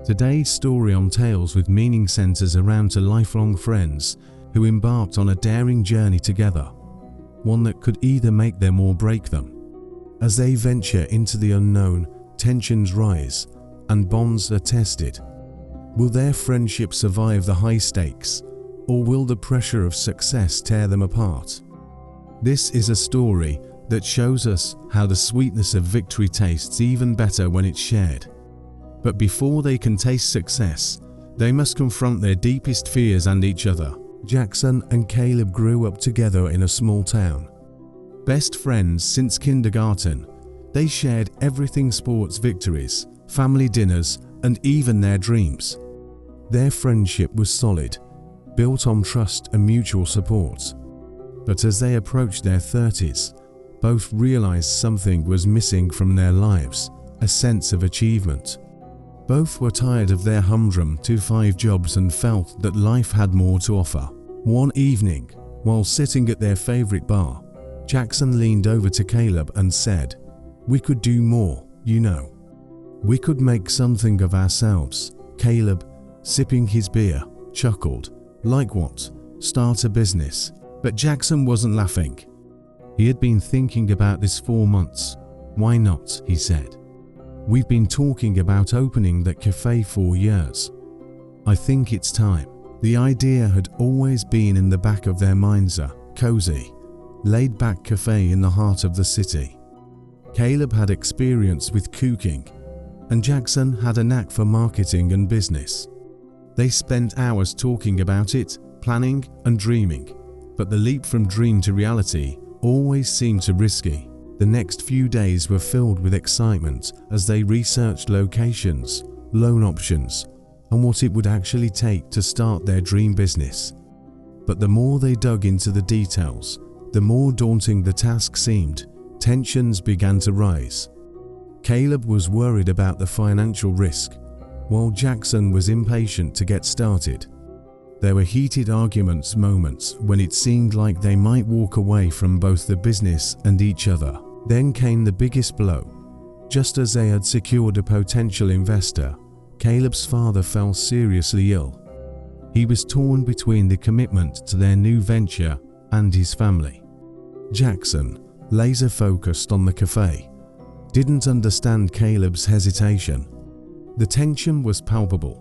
Today's story on Tales with Meaning centers around two lifelong friends who embarked on a daring journey together, one that could either make them or break them. As they venture into the unknown, tensions rise and bonds are tested. Will their friendship survive the high stakes, or will the pressure of success tear them apart? This is a story that shows us how the sweetness of victory tastes even better when it's shared. But before they can taste success, they must confront their deepest fears and each other. Jackson and Caleb grew up together in a small town. Best friends since kindergarten, they shared everything: sports victories, family dinners, and even their dreams. Their friendship was solid, built on trust and mutual support. But as they approached their 30s, both realized something was missing from their lives: a sense of achievement. Both were tired of their humdrum 9-to-5 jobs and felt that life had more to offer. One evening, while sitting at their favorite bar, Jackson leaned over to Caleb and said, "We could do more, you know. We could make something of ourselves." Caleb, sipping his beer, chuckled. "Like what? Start a business?" But Jackson wasn't laughing. He had been thinking about this for months. "Why not?" he said. "We've been talking about opening that cafe for years. I think it's time." The idea had always been in the back of their minds: a cozy, laid-back cafe in the heart of the city. Caleb had experience with cooking, and Jackson had a knack for marketing and business. They spent hours talking about it, planning and dreaming, but the leap from dream to reality always seemed too risky. The next few days were filled with excitement as they researched locations, loan options, and what it would actually take to start their dream business. But the more they dug into the details, the more daunting the task seemed. Tensions began to rise. Caleb was worried about the financial risk, while Jackson was impatient to get started. There were heated arguments, moments when it seemed like they might walk away from both the business and each other. Then came the biggest blow. Just as they had secured a potential investor, Caleb's father fell seriously ill. He was torn between the commitment to their new venture and his family. Jackson, laser-focused on the cafe, didn't understand Caleb's hesitation. The tension was palpable,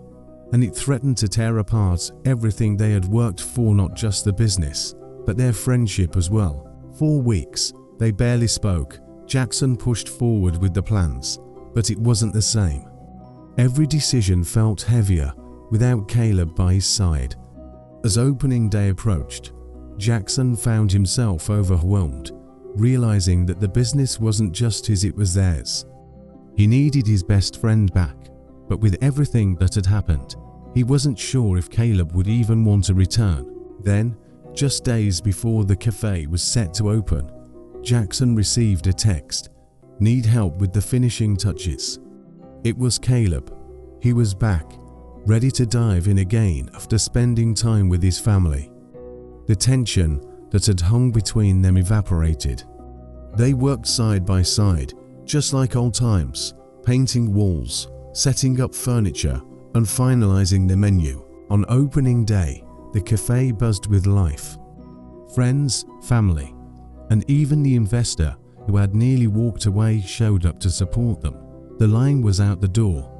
and it threatened to tear apart everything they had worked for, not just the business, but their friendship as well. For weeks, they barely spoke. Jackson pushed forward with the plans, but it wasn't the same. Every decision felt heavier without Caleb by his side. As opening day approached, Jackson found himself overwhelmed, realizing that the business wasn't just his, it was theirs. He needed his best friend back, but with everything that had happened, he wasn't sure if Caleb would even want to return. Then, just days before the cafe was set to open, Jackson received a text: "Need help with the finishing touches." It was Caleb. He was back, ready to dive in again after spending time with his family. The tension that had hung between them evaporated. They worked side by side, just like old times, painting walls, setting up furniture, and finalizing the menu. On opening day, the cafe buzzed with life. Friends, family, and even the investor who had nearly walked away showed up to support them. The line was out the door.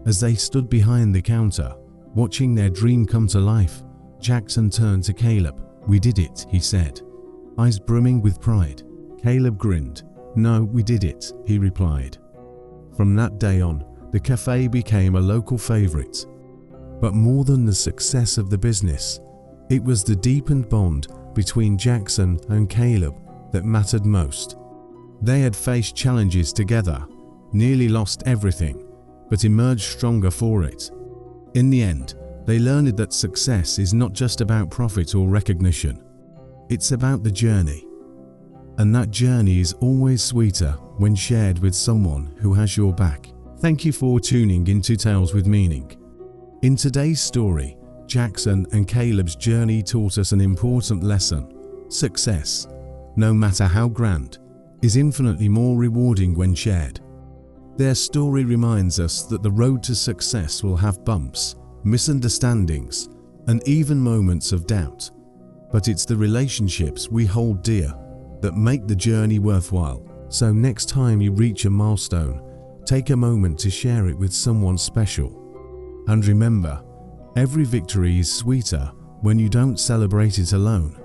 As they stood behind the counter, watching their dream come to life, Jackson turned to Caleb. "We did it," he said, eyes brimming with pride. Caleb grinned. "No, we did it," he replied. From that day on, the cafe became a local favorite. But more than the success of the business, it was the deepened bond between Jackson and Caleb that mattered most. They had faced challenges together, nearly lost everything, but emerged stronger for it. In the end, they learned that success is not just about profit or recognition. It's about the journey. And that journey is always sweeter when shared with someone who has your back. Thank you for tuning into Tales with Meaning. In today's story, Jackson and Caleb's journey taught us an important lesson. Success, no matter how grand, is infinitely more rewarding when shared. Their story reminds us that the road to success will have bumps, misunderstandings, and even moments of doubt. But it's the relationships we hold dear that make the journey worthwhile. So next time you reach a milestone, take a moment to share it with someone special. And remember, every victory is sweeter when you don't celebrate it alone.